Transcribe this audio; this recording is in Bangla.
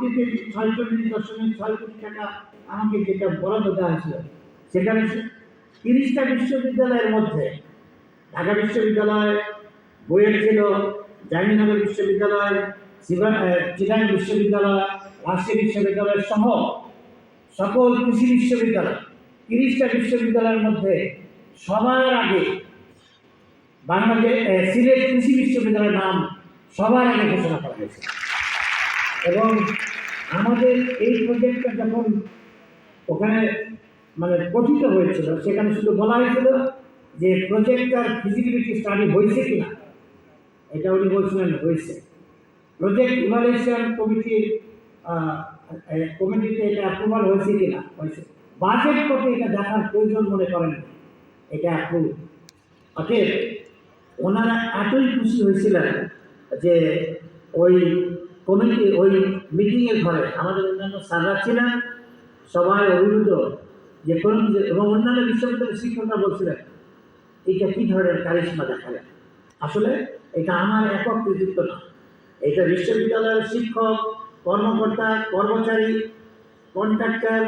পরবর্তীতে 46.6 কোটি টাকা আমাকে যেটা বরাদ্দ দেওয়া হয়েছিল, সেখানে 30টা বিশ্ববিদ্যালয়ের মধ্যে ঢাকা বিশ্ববিদ্যালয়, বুয়েট ছিল, জাহাঙ্গীরনগর বিশ্ববিদ্যালয়, চিটাগাং বিশ্ববিদ্যালয়, রাজশাহী বিশ্ববিদ্যালয় সহ সকল কৃষি বিশ্ববিদ্যালয়, 30টা বিশ্ববিদ্যালয়ের মধ্যে সবার আগে বাংলাদেশ সিলেট কৃষি বিশ্ববিদ্যালয়ের নাম সবার আগে ঘোষণা করা হয়েছে। এবং আমাদের এই প্রজেক্টটা যখন ওখানে মানে গঠিত হয়েছিল, সেখানে শুধু বলা হয়েছিল যে প্রজেক্টটার ফিজিবিলিটি স্টাডি হয়েছে কিনা, এটা উনি বলছিলেন হয়েছে। প্রজেক্ট ইভালুয়েশন কমিটিতে এটা অ্যাপ্রুভাল হয়েছে কিনা, হয়েছে। বাজেট কত এটা দেখার প্রয়োজন মনে করেন, এটা অ্যাপ্রুভ। অতএব ওনারা এতই খুশি হয়েছিলেন যে ওই কমিটি, ওই মিটিংয়ের ঘরে আমাদের অন্যান্য স্যাররা ছিলেন, সবাই অভিভূত যে কোন, এবং অন্যান্য বিশ্ববিদ্যালয়ের শিক্ষকরা বলছিলেন এটা কী ধরনের কারিশমা দেখালেন। আসলে এটা আমার একক কৃতিত্ব না, এটা বিশ্ববিদ্যালয়ের শিক্ষক, কর্মকর্তা, কর্মচারী, কন্ট্রাক্টর,